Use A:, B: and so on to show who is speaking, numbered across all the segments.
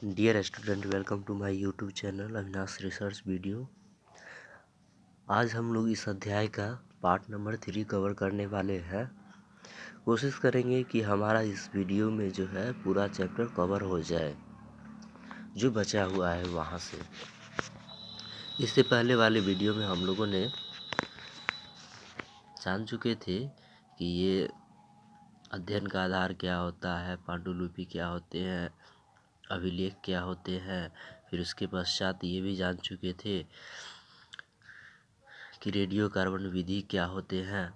A: Dear student, welcome to my YouTube channel Avinash research video. आज हम लोग इस अध्याय का पार्ट नंबर 3 कवर करने वाले हैं। कोशिश करेंगे कि हमारा इस वीडियो में जो है पूरा चैप्टर कवर हो जाए जो बचा हुआ है वहाँ से। इससे पहले वाले वीडियो में हम लोगों ने जान चुके थे कि ये अध्ययन का आधार क्या होता है, पांडुलिपि क्या होते हैं, अभिलेख क्या होते हैं। फिर उसके पश्चात ये भी जान चुके थे कि रेडियो कार्बन विधि क्या होते हैं।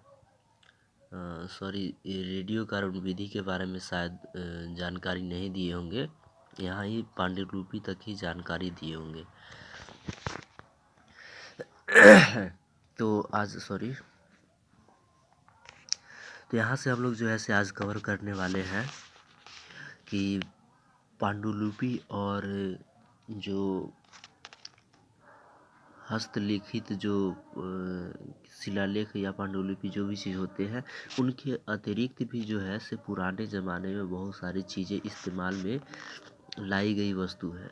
A: रेडियो कार्बन विधि के बारे में शायद जानकारी नहीं दिए होंगे, यहाँ ही पांडुलिपि तक ही जानकारी दिए होंगे। तो यहाँ से हम लोग जो है से आज कवर करने वाले हैं कि पांडुलिपि और जो हस्तलिखित जो शिलालेख या पांडुलिपि जो भी चीज़ होते हैं, उनके अतिरिक्त भी जो है से पुराने ज़माने में बहुत सारी चीज़ें इस्तेमाल में लाई गई वस्तु है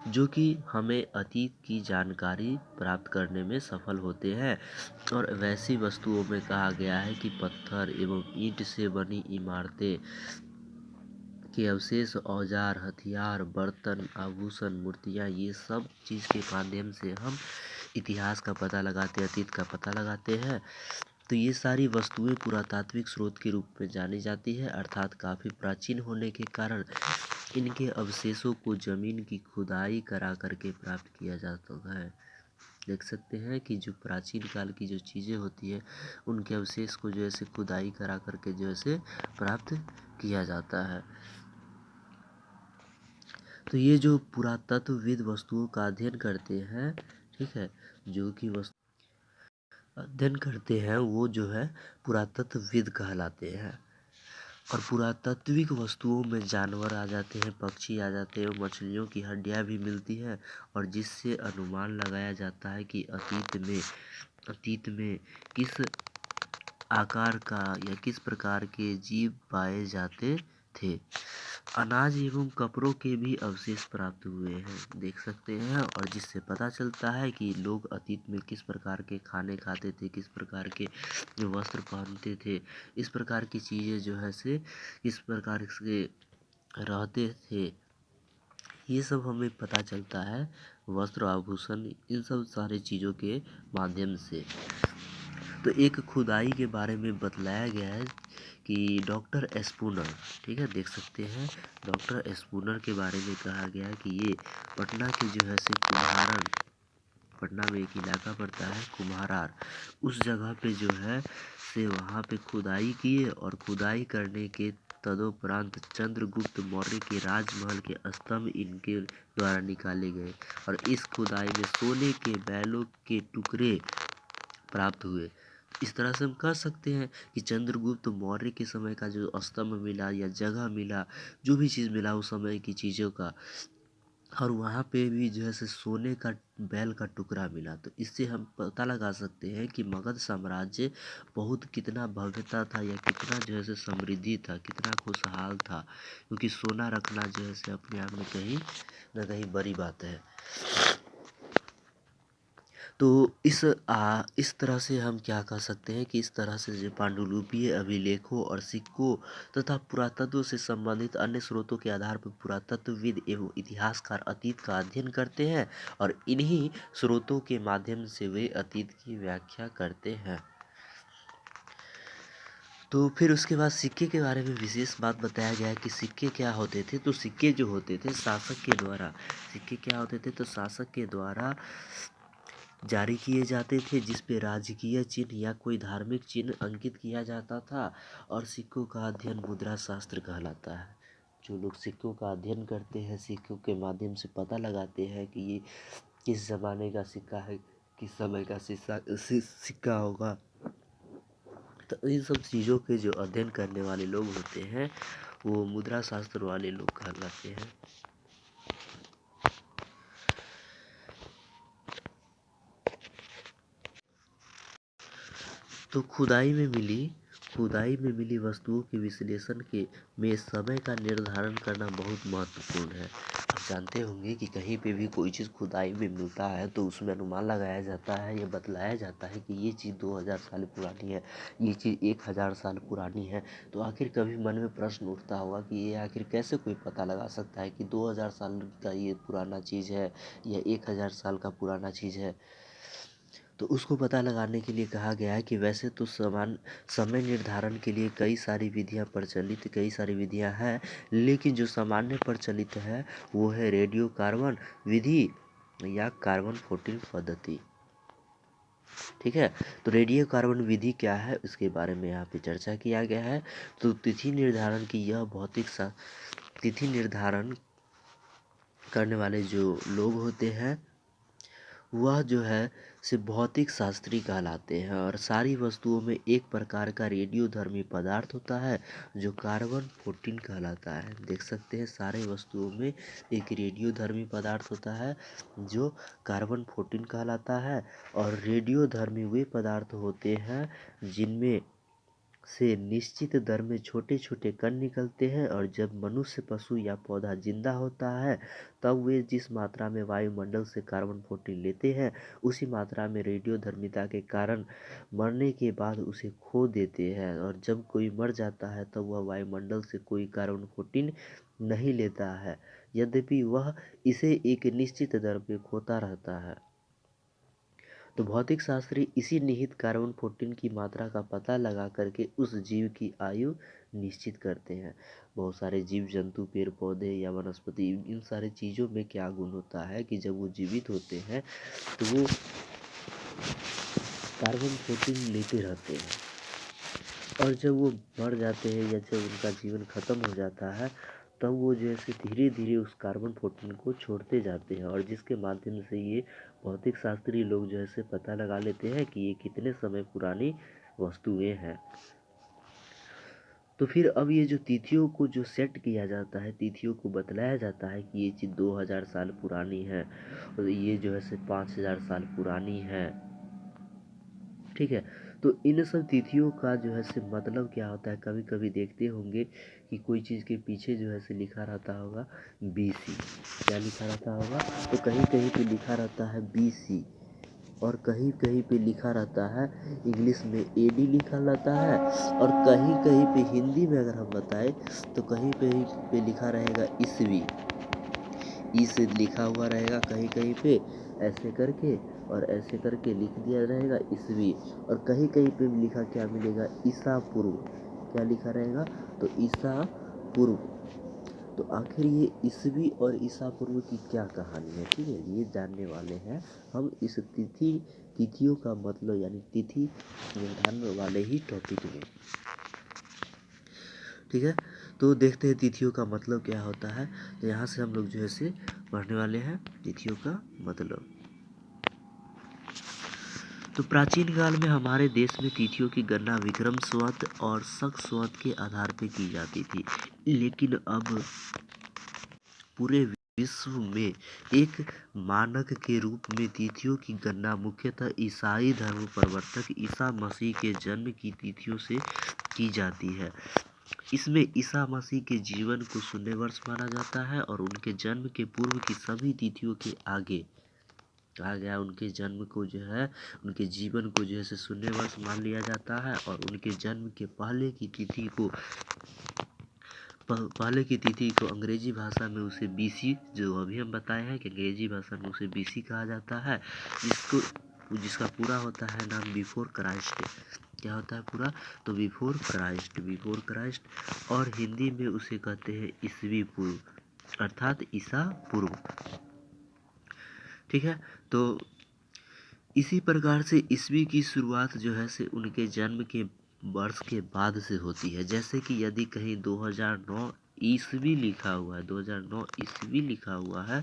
A: जो कि हमें अतीत की जानकारी प्राप्त करने में सफल होते हैं। और वैसी वस्तुओं में कहा गया है कि पत्थर एवं ईंट से बनी इमारतें के अवशेष, औजार, हथियार, बर्तन, आभूषण, मूर्तियाँ, ये सब चीज़ के माध्यम से हम इतिहास का पता लगाते, अतीत का पता लगाते हैं। तो ये सारी वस्तुएं पुरातात्विक स्रोत के रूप में जानी जाती है, अर्थात काफ़ी प्राचीन होने के कारण इनके अवशेषों को ज़मीन की खुदाई करा करके प्राप्त किया जाता है। देख सकते हैं कि जो प्राचीन काल की जो चीज़ें होती है उनके अवशेष को जो है से खुदाई करा करके जो है से प्राप्त किया जाता है। तो ये जो पुरातत्वविद वस्तुओं का अध्ययन करते हैं, ठीक है, जो कि वस्तु अध्ययन करते हैं वो जो है पुरातत्वविद कहलाते हैं। और पुरातात्विक वस्तुओं में जानवर आ जाते हैं, पक्षी आ जाते हैं, मछलियों की हड्डियां भी मिलती हैं, और जिससे अनुमान लगाया जाता है कि अतीत में किस आकार का या किस प्रकार के जीव पाए जाते थे। अनाज एवं कपड़ों के भी अवशेष प्राप्त हुए हैं, देख सकते हैं, और जिससे पता चलता है कि लोग अतीत में किस प्रकार के खाने खाते थे, किस प्रकार के वस्त्र पहनते थे, इस प्रकार की चीज़ें जो है से किस प्रकार से रहते थे, ये सब हमें पता चलता है वस्त्र, आभूषण, इन सब सारे चीज़ों के माध्यम से। तो एक खुदाई के बारे में बतलाया गया है कि डॉक्टर स्पूनर, ठीक है, देख सकते हैं, डॉक्टर स्पूनर के बारे में कहा गया है कि ये पटना के जो है से पटना में एक इलाका पड़ता है कुम्हारार, उस जगह पे जो है से वहाँ पे खुदाई किए, और खुदाई करने के तदोपरांत चंद्रगुप्त मौर्य के राजमहल के स्तंभ इनके द्वारा निकाले गए, और इस खुदाई में सोने के बैलों के टुकड़े प्राप्त हुए। इस तरह से हम कह सकते हैं कि चंद्रगुप्त मौर्य के समय का जो स्तंभ मिला या जगह मिला, जो भी चीज़ मिला उस समय की चीज़ों का, और वहाँ पे भी जो है से सोने का बैल का टुकड़ा मिला, तो इससे हम पता लगा सकते हैं कि मगध साम्राज्य बहुत कितना भव्यता था या कितना जो है से समृद्धि था, कितना खुशहाल था, क्योंकि सोना रखना जो है से अपने आप में कहीं ना कहीं बड़ी बात है। तो इस तरह से हम क्या कह सकते हैं कि इस तरह से जो पांडुलिपि अभिलेखों और सिक्कों तथा पुरातत्व से संबंधित अन्य स्रोतों के आधार पर पुरातत्वविद एवं इतिहासकार अतीत का अध्ययन करते हैं, और इन्हीं स्रोतों के माध्यम से वे अतीत की व्याख्या करते हैं। तो फिर उसके बाद सिक्के के बारे में विशेष बात बताया गया है कि सिक्के क्या होते थे। तो सिक्के जो होते थे शासक के द्वारा जारी किए जाते थे, जिस पे राजकीय चिन्ह या कोई धार्मिक चिन्ह अंकित किया जाता था, और सिक्कों का अध्ययन मुद्रा शास्त्र कहलाता है। जो लोग सिक्कों का अध्ययन करते हैं, सिक्कों के माध्यम से पता लगाते हैं कि ये किस ज़माने का सिक्का है, किस समय का सिक्का होगा, तो इन सब चीज़ों के जो अध्ययन करने वाले लोग होते हैं वो मुद्रा शास्त्र वाले लोग कहलाते हैं। तो खुदाई में मिली वस्तुओं के विश्लेषण के में समय का निर्धारण करना बहुत महत्वपूर्ण है। अब जानते होंगे कि कहीं पे भी कोई चीज़ खुदाई में मिलता है तो उसमें अनुमान लगाया जाता है या बतलाया जाता है कि ये चीज़ 2000 साल पुरानी है, ये चीज़ 1000 साल पुरानी है। तो आखिर कभी मन में प्रश्न उठता होगा कि ये आखिर कैसे कोई पता लगा सकता है कि 2000 साल का ये पुराना चीज़ है या 1000 साल का पुराना चीज़ है। तो उसको पता लगाने के लिए कहा गया है कि वैसे तो समय निर्धारण के लिए कई सारी विधियां हैं, लेकिन जो सामान्य प्रचलित है वो है रेडियो कार्बन विधि या कार्बन 14 पद्धति। ठीक है, तो रेडियो कार्बन विधि क्या है इसके बारे में यहाँ पे चर्चा किया गया है। तो तिथि निर्धारण की यह तिथि निर्धारण करने वाले जो लोग होते हैं वह जो है से भौतिक शास्त्री कहलाते हैं और सारी वस्तुओं में एक प्रकार का रेडियोधर्मी पदार्थ होता है जो कार्बन 14 कहलाता है। देख सकते हैं सारे वस्तुओं में एक रेडियोधर्मी पदार्थ होता है जो कार्बन 14 कहलाता है। और रेडियोधर्मी वे पदार्थ होते हैं जिनमें से निश्चित दर में छोटे छोटे कण निकलते हैं और जब मनुष्य, पशु या पौधा जिंदा होता है तब वे जिस मात्रा में वायुमंडल से कार्बन 14 लेते हैं उसी मात्रा में रेडियोधर्मिता के कारण मरने के बाद उसे खो देते हैं। और जब कोई मर जाता है तब वह वायुमंडल से कोई कार्बन 14 नहीं लेता है, यद्यपि वह इसे एक निश्चित दर पे खोता रहता है। तो भौतिक शास्त्री इसी निहित कार्बन 14 की मात्रा का पता लगा करके उस जीव की आयु निश्चित करते हैं। बहुत सारे जीव जंतु, पेड़ पौधे या वनस्पति, इन सारे चीज़ों में क्या गुण होता है कि जब वो जीवित होते हैं तो वो कार्बन 14 लेते रहते हैं और जब वो मर जाते हैं या जब उनका जीवन खत्म हो जाता है तब वो जैसे धीरे धीरे उस कार्बन 14 को छोड़ते जाते हैं और जिसके माध्यम से ये भौतिक शास्त्री लोग जो है पता लगा लेते हैं कि ये कितने समय पुरानी वस्तुएं हैं। तो फिर अब ये जो तिथियों को जो सेट किया जाता है, तिथियों को बतलाया जाता है कि ये चीज़ 2000 साल पुरानी है और ये जो है 5000 साल पुरानी है। ठीक है, तो इन सब तिथियों का जो है मतलब क्या होता है, कभी कभी देखते होंगे कि कोई चीज़ के पीछे जो है लिखा रहता होगा BC, क्या लिखा रहता होगा, तो कहीं कहीं पे लिखा रहता है BC और कहीं कहीं पे लिखा रहता है इंग्लिश में AD लिखा रहता है और कहीं कहीं पे हिंदी में अगर हम बताएं तो कहीं कहीं पे लिखा रहेगा ईस्वी, ई से लिखा हुआ रहेगा कहीं कहीं पे ऐसे करके और ऐसे करके लिख दिया रहेगा ईस्वी। और कहीं कहीं पे भी लिखा क्या मिलेगा, ईसा पूर्व, क्या लिखा रहेगा, तो ईसा पूर्व। तो आखिर ये ईस्वी और ईसा पूर्व की क्या कहानी है, ठीक है, ये जानने वाले हैं हम इस तिथियों का मतलब यानी तिथि निर्धारण वाले ही टॉपिक में। ठीक है, तो देखते हैं तिथियों का मतलब क्या होता है। तो यहाँ से हम लोग जो है पढ़ने वाले हैं तिथियों का मतलब। तो प्राचीन काल में हमारे देश में तिथियों की गणना विक्रम संवत और शक संवत के आधार पर की जाती थी, लेकिन अब पूरे विश्व में एक मानक के रूप में तिथियों की गणना मुख्यतः ईसाई धर्म प्रवर्तक ईसा मसीह के जन्म की तिथियों से की जाती है। इसमें ईसा मसीह के जीवन को शून्य वर्ष माना जाता है और उनके जन्म के पूर्व की सभी तिथियों के आगे कहा गया उनके जन्म को जो है, उनके जीवन को जो है शून्य वर्ष मान लिया जाता है और उनके जन्म के पहले की तिथि को अंग्रेजी भाषा में उसे BC, जो अभी हम बताए हैं कि अंग्रेजी भाषा में उसे BC कहा जाता है, जिसका पूरा होता है नाम बिफोर क्राइस्ट। क्या होता है पूरा, तो बिफोर क्राइस्ट। और हिंदी में उसे कहते हैं ईस्वी पूर्व, अर्थात ईसा पूर्व। ठीक है, तो इसी प्रकार से ईस्वी की शुरुआत जो है से उनके जन्म के वर्ष के बाद से होती है। जैसे कि यदि कहीं 2009 ईस्वी लिखा हुआ है, 2009 ईस्वी लिखा हुआ है,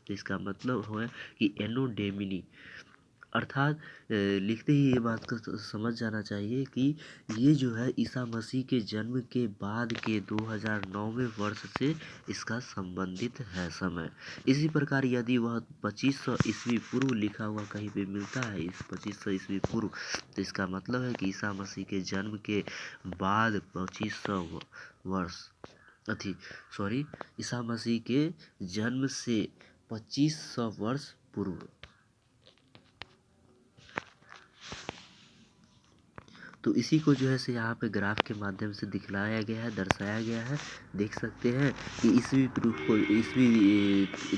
A: तो इसका मतलब है कि एनो डेमिनी, अर्थात लिखते ही ये बात को समझ जाना चाहिए कि ये जो है ईसा मसीह के जन्म के बाद के 2009वें वर्ष से इसका संबंधित है समय। इसी प्रकार यदि वह 2500 ईस्वी पूर्व लिखा हुआ कहीं पे मिलता है, इस 2500 ईस्वी पूर्व, तो इसका मतलब है कि ईसा मसीह के जन्म के बाद 2500 वर्ष अथी सॉरी ईसा मसीह के जन्म से 2500 वर्ष पूर्व। तो इसी को जो है से यहाँ पे ग्राफ के माध्यम से दिखलाया गया है, दर्शाया गया है। देख सकते हैं कि ईसवी प्रूफ को, ईसवी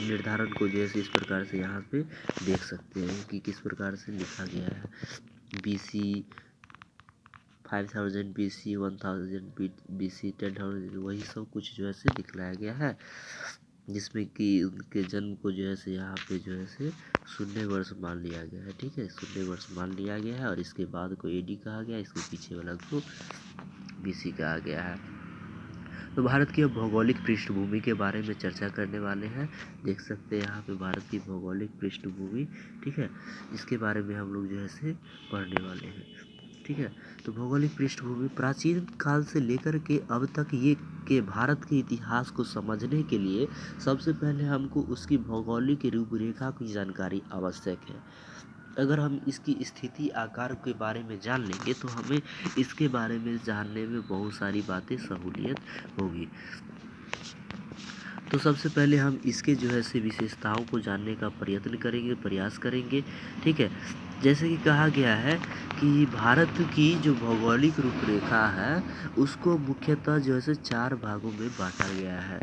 A: निर्धारण को जैसे इस प्रकार से यहाँ पे देख सकते हैं कि किस प्रकार से लिखा गया है। BC 5000 BC 1000 BC 10,000 वही सब कुछ जो है से दिखलाया गया है, जिसमें कि उनके जन्म को जो है से यहाँ पे जो है से 0 वर्ष मान लिया गया है। ठीक है, 0 वर्ष मान लिया गया है और इसके बाद को AD कहा गया, इसके पीछे वाला को BC कहा गया है। तो भारत की अब भौगोलिक पृष्ठभूमि के बारे में चर्चा करने वाले हैं। देख सकते हैं यहाँ पे भारत की भौगोलिक पृष्ठभूमि। ठीक है, इसके बारे में हम लोग जो है से पढ़ने वाले हैं। ठीक है, तो भौगोलिक पृष्ठभूमि प्राचीन काल से लेकर के अब तक ये के भारत के इतिहास को समझने के लिए सबसे पहले हमको उसकी भौगोलिक रूपरेखा की जानकारी आवश्यक है। अगर हम इसकी स्थिति आकार के बारे में जान लेंगे तो हमें इसके बारे में जानने में बहुत सारी बातें सहूलियत होगी। तो सबसे पहले हम इसके जो है से विशेषताओं को जानने का प्रयत्न करेंगे, प्रयास करेंगे। ठीक है, जैसे कि कहा गया है कि भारत की जो भौगोलिक रूपरेखा है उसको मुख्यतः जो है से 4 भागों में बांटा गया है।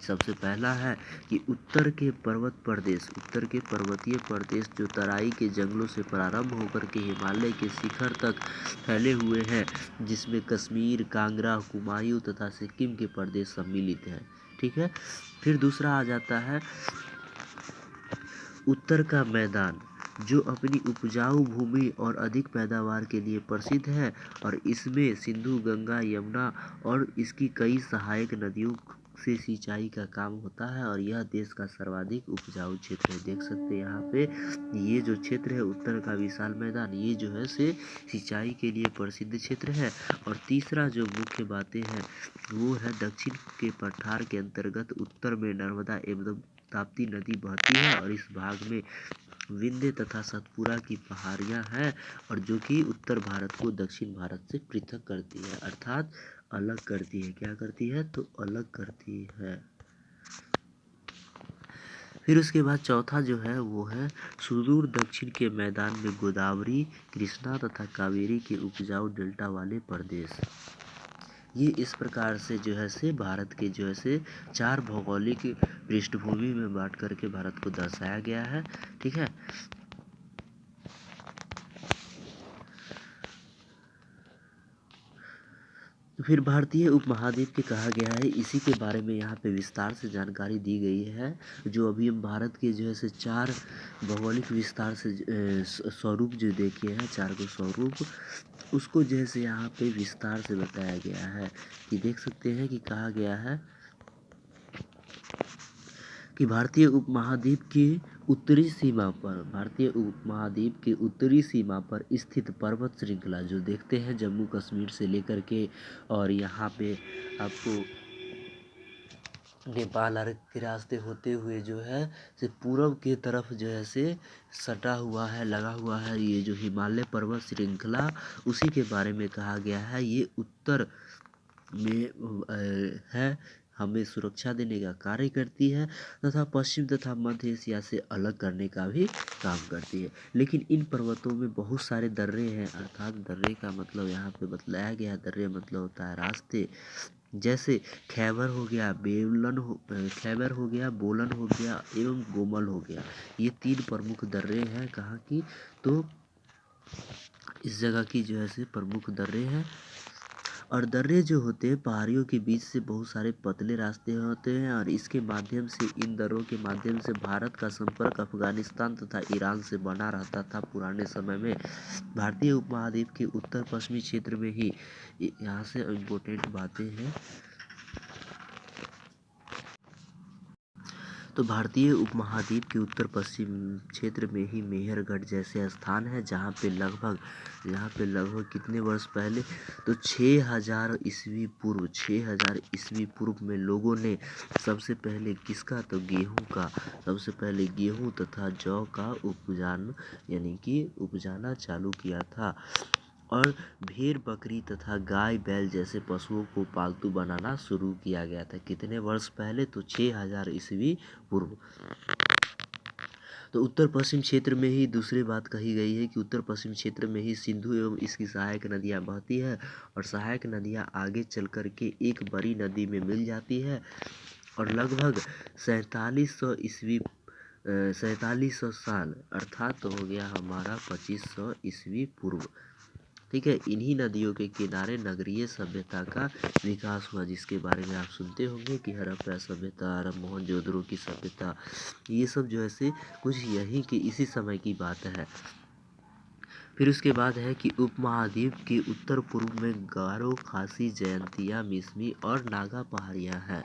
A: सबसे पहला है कि उत्तर के पर्वतीय प्रदेश जो तराई के जंगलों से प्रारंभ होकर के हिमालय के शिखर तक फैले हुए हैं, जिसमें कश्मीर, कांगड़ा, कुमायूं तथा सिक्किम के प्रदेश सम्मिलित हैं। ठीक है, फिर दूसरा आ जाता है उत्तर का मैदान, जो अपनी उपजाऊ भूमि और अधिक पैदावार के लिए प्रसिद्ध है और इसमें सिंधु, गंगा, यमुना और इसकी कई सहायक नदियों से सिंचाई का काम होता है और यह देश का सर्वाधिक उपजाऊ क्षेत्र है। देख सकते हैं यहाँ पे ये जो क्षेत्र है उत्तर का विशाल मैदान, ये जो है से सिंचाई के लिए प्रसिद्ध क्षेत्र है। और तीसरा जो मुख्य बातें हैं वो है दक्षिण के पठार के अंतर्गत उत्तर में नर्मदा एवं ताप्ती नदी बहती है और इस भाग में विंध्य तथा सतपुरा की पहाड़ियाँ हैं और जो कि उत्तर भारत को दक्षिण भारत से पृथक करती है, अर्थात अलग करती है। क्या करती है? तो अलग करती है। फिर उसके बाद चौथा जो है वो है सुदूर दक्षिण के मैदान में गोदावरी, कृष्णा तथा कावेरी के उपजाऊ डेल्टा वाले प्रदेश। ये इस प्रकार से जो है से भारत के जो है से 4 भौगोलिक पृष्ठभूमि में बांट करके भारत को दर्शाया गया है। ठीक है, फिर भारतीय उपमहाद्वीप के कहा गया है, इसी के बारे में यहाँ पे विस्तार से जानकारी दी गई है। जो अभी हम भारत के जो है से 4 भौगोलिक विस्तार से स्वरूप जो देखे हैं, 4 को स्वरूप, उसको जैसे यहाँ पे विस्तार से बताया गया है कि देख सकते हैं कि कहा गया है कि भारतीय उपमहाद्वीप की उत्तरी सीमा पर स्थित पर्वत श्रृंखला जो देखते हैं जम्मू कश्मीर से लेकर के और यहाँ पे आपको नेपाल आदि के रास्ते होते हुए जो है से पूर्व की तरफ जो है से सटा हुआ है, लगा हुआ है ये जो हिमालय पर्वत श्रृंखला, उसी के बारे में कहा गया है। ये उत्तर में है, हमें सुरक्षा देने का कार्य करती है तथा पश्चिम तथा मध्य एशिया से अलग करने का भी काम करती है। लेकिन इन पर्वतों में बहुत सारे दर्रे हैं, अर्थात दर्रे का मतलब यहाँ पे बतलाया गया, दर्रे मतलब होता है रास्ते। जैसे खैबर हो गया, बोलन हो गया एवं गोमल हो गया, ये 3 प्रमुख दर्रे हैं। कहाँ की? तो इस जगह की जो है से प्रमुख दर्रे हैं। और दर्रे जो होते हैं पहाड़ियों के बीच से बहुत सारे पतले रास्ते होते हैं और इसके माध्यम से, इन दर्रों के माध्यम से भारत का संपर्क अफगानिस्तान तथा ईरान से बना रहता था पुराने समय में। भारतीय उपमहाद्वीप के उत्तर पश्चिमी क्षेत्र में ही यहाँ से इम्पोर्टेंट बातें हैं। तो भारतीय उपमहाद्वीप के उत्तर पश्चिम क्षेत्र में ही मेहरगढ़ जैसे स्थान है, जहाँ पे लगभग कितने वर्ष पहले, तो 6000 ईस्वी पूर्व में लोगों ने सबसे पहले किसका? तो सबसे पहले गेहूं तथा जौ का उपजाना चालू किया था। और भेड़ बकरी तथा गाय बैल जैसे पशुओं को पालतू बनाना शुरू किया गया था। कितने वर्ष पहले? तो 6000 ईस्वी पूर्व। तो उत्तर पश्चिम क्षेत्र में ही दूसरी बात कही गई है कि उत्तर पश्चिम क्षेत्र में ही सिंधु एवं इसकी सहायक नदियाँ बहती है और सहायक नदियाँ आगे चल कर के एक बड़ी नदी में मिल जाती है और लगभग 4700 ईस्वी 4700 साल अर्थात तो हो गया हमारा 2500 ईस्वी पूर्व। ठीक है, इन्हीं नदियों के किनारे नगरीय सभ्यता का विकास हुआ, जिसके बारे में आप सुनते होंगे कि हड़प्पा सभ्यता, मोहनजोदड़ो की सभ्यता, ये सब जो है से कुछ यहीं के इसी समय की बात है। फिर उसके बाद है कि उपमहाद्वीप के उत्तर पूर्व में गारो, खासी, जयंतिया, मिसमी और नागा पहाड़ियाँ हैं।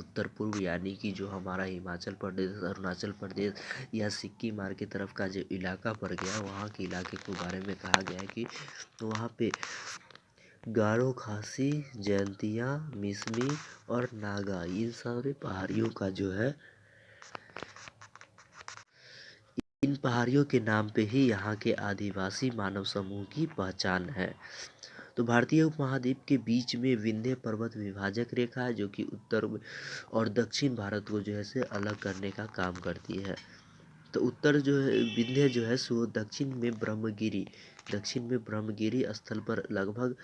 A: उत्तर पूर्व यानी कि जो हमारा हिमाचल प्रदेश, अरुणाचल प्रदेश या सिक्किम मार्ग की तरफ का जो इलाका पड़ गया, वहाँ के इलाके के बारे में कहा गया है कि वहाँ पे गारो, खासी, जयंतिया, मिसमी और नागा, इन सारे पहाड़ियों का जो है, इन पहाड़ियों के नाम पे ही यहाँ के आदिवासी मानव समूह की पहचान है। तो भारतीय उपमहाद्वीप के बीच में विंध्य पर्वत विभाजक रेखा है, जो कि उत्तर और दक्षिण भारत को जो है से अलग करने का काम करती है। तो उत्तर जो है विंध्य जो है सो दक्षिण में ब्रह्मगिरी स्थल पर लगभग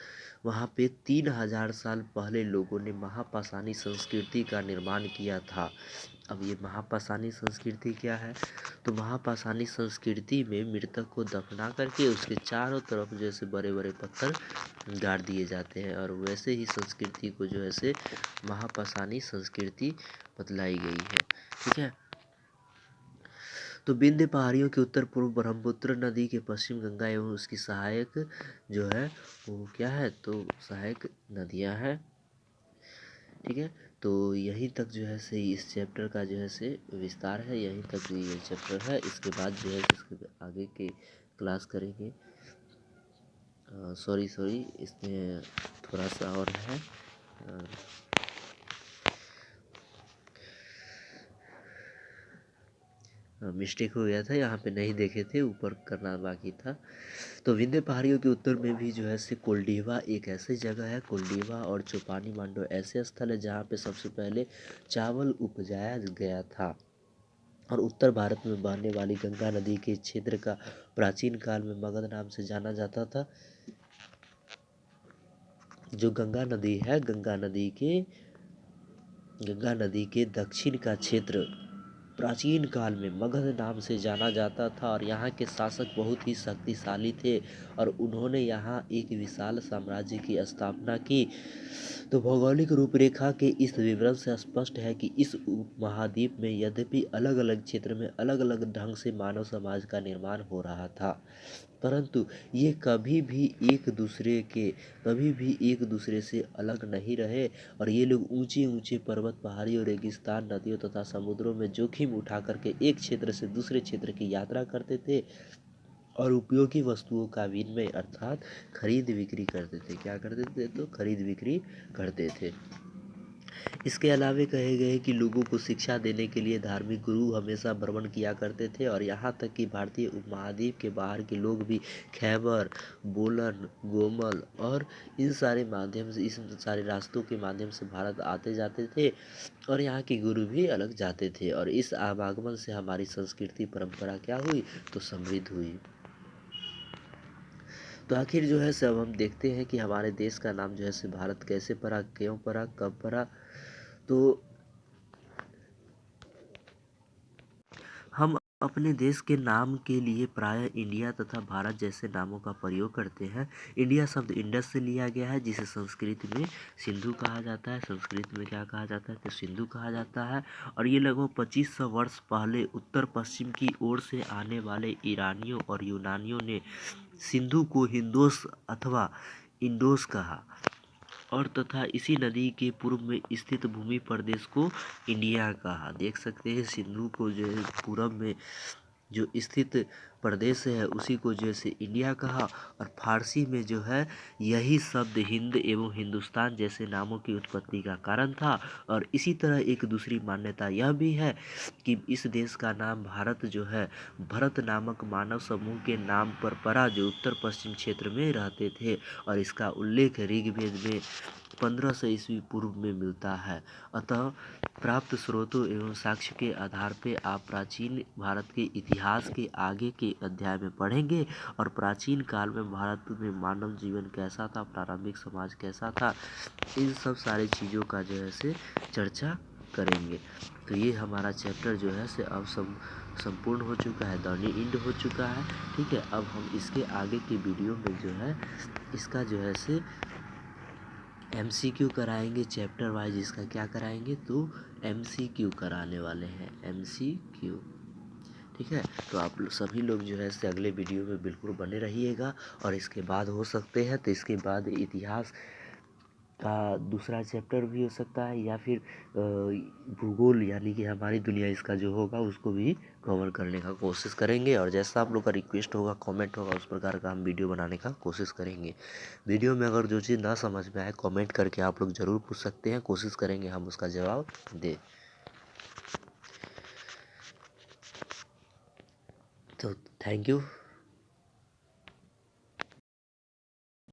A: वहाँ पे 3000 साल पहले लोगों ने महापाषाणी संस्कृति का निर्माण किया था। अब ये महापाषाणी संस्कृति क्या है? तो महापाषाणी संस्कृति में मृतक को दफना करके उसके चारों तरफ जैसे बड़े बड़े पत्थर गाड़ दिए जाते हैं और वैसे ही संस्कृति को जो है से महापाषाणी संस्कृति बतलाई गई है। ठीक है, तो विंध्य पहाड़ियों के उत्तर पूर्व ब्रह्मपुत्र नदी के पश्चिम गंगा एवं उसकी सहायक जो है वो क्या है? तो सहायक नदियाँ हैं। ठीक है, तो यहीं तक जो है से इस चैप्टर का जो है से विस्तार है, यहीं तक ये चैप्टर है। इसके बाद जो है इसके आगे के क्लास करेंगे। सॉरी इसमें थोड़ा सा और है, मिस्टेक हो गया था, यहाँ पे नहीं देखे थे, ऊपर करना बाकी था। तो विंध्य पहाड़ियों के उत्तर में भी जो है से कोल्डिवा एक ऐसी जगह है, कोल्डिवा और चोपानी मांडो ऐसे स्थल है जहाँ पे सबसे पहले चावल उपजाया गया था। और उत्तर भारत में बहने वाली गंगा नदी के क्षेत्र का प्राचीन काल में मगध नाम से जाना जाता था। जो गंगा नदी है, गंगा नदी के दक्षिण का क्षेत्र प्राचीन काल में मगध नाम से जाना जाता था और यहाँ के शासक बहुत ही शक्तिशाली थे और उन्होंने यहाँ एक विशाल साम्राज्य की स्थापना की। तो भौगोलिक रूपरेखा के इस विवरण से स्पष्ट है कि इस उपमहाद्वीप में यद्यपि अलग अलग क्षेत्र में अलग अलग ढंग से मानव समाज का निर्माण हो रहा था, परंतु ये कभी भी एक दूसरे से अलग नहीं रहे और ये लोग ऊंचे ऊंचे पर्वत, पहाड़ियों, रेगिस्तान, नदियों तथा समुद्रों में जोखिम उठा करके एक क्षेत्र से दूसरे क्षेत्र की यात्रा करते थे और उपयोगी वस्तुओं का विनिमय अर्थात खरीद बिक्री करते थे। क्या करते थे? तो खरीद बिक्री करते थे। इसके अलावे कहे गए कि लोगों को शिक्षा देने के लिए धार्मिक गुरु हमेशा भ्रमण किया करते थे और यहाँ तक कि भारतीय उपमहाद्वीप के बाहर के लोग भी खैबर, बोलन, गोमल और इन सारे रास्तों के माध्यम से भारत आते जाते थे और यहाँ के गुरु भी अलग जाते थे और इस आवागमन से हमारी संस्कृति परंपरा क्या हुई? तो समृद्ध हुई। तो आखिर जो है सब हम देखते हैं कि हमारे देश का नाम जो है से भारत कैसे पड़ा, क्यों पड़ा, कब पड़ा। तो हम अपने देश के नाम के लिए प्रायः इंडिया तथा भारत जैसे नामों का प्रयोग करते हैं। इंडिया शब्द इंडस से लिया गया है, जिसे संस्कृत में सिंधु कहा जाता है। संस्कृत में क्या कहा जाता है? तो सिंधु कहा जाता है और ये लगभग 2500 वर्ष पहले उत्तर पश्चिम की ओर से आने वाले ईरानियों और यूनानियों ने सिंधु को हिंदोस अथवा इंडोस कहा और तथा इसी नदी के पूर्व में स्थित भूमि प्रदेश को इंडिया कहा। देख सकते हैं सिंधु को जो है पूरब में जो स्थित प्रदेश है उसी को जैसे इंडिया कहा। और फारसी में जो है यही शब्द हिंद एवं हिंदुस्तान जैसे नामों की उत्पत्ति का कारण था। और इसी तरह एक दूसरी मान्यता यह भी है कि इस देश का नाम भारत जो है भरत नामक मानव समूह के नाम पर पड़ा, जो उत्तर पश्चिम क्षेत्र में रहते थे। और इसका उल्लेख ऋग्वेद में 1500 ईस्वी पूर्व में मिलता है। अतः प्राप्त स्रोतों एवं साक्ष्य के आधार पर आप प्राचीन भारत के इतिहास के आगे के अध्याय में पढ़ेंगे और प्राचीन काल में भारत में मानव जीवन कैसा था, प्रारंभिक समाज कैसा था, इन सब सारी चीज़ों का जो है से चर्चा करेंगे। तो ये हमारा चैप्टर जो है से अब संपूर्ण हो चुका है, द एंड हो चुका है। ठीक है, अब हम इसके आगे की वीडियो में जो है इसका जो है से MCQ कराएंगे, चैप्टर वाइज इसका क्या कराएंगे, तो MCQ कराने वाले हैं, MCQ। ठीक है, तो आप सभी लोग जो है से अगले वीडियो में बिल्कुल बने रहिएगा। और इसके बाद हो सकते हैं तो इसके बाद इतिहास का दूसरा चैप्टर भी हो सकता है, या फिर भूगोल यानी कि हमारी दुनिया इसका जो होगा उसको भी कवर करने का कोशिश करेंगे। और जैसा आप लोग का रिक्वेस्ट होगा, कमेंट होगा, उस प्रकार का हम वीडियो बनाने का कोशिश करेंगे। वीडियो में अगर जो चीज़ ना समझ में आए कमेंट करके आप लोग ज़रूर पूछ सकते हैं, कोशिश करेंगे हम उसका जवाब दें। तो थैंक यू।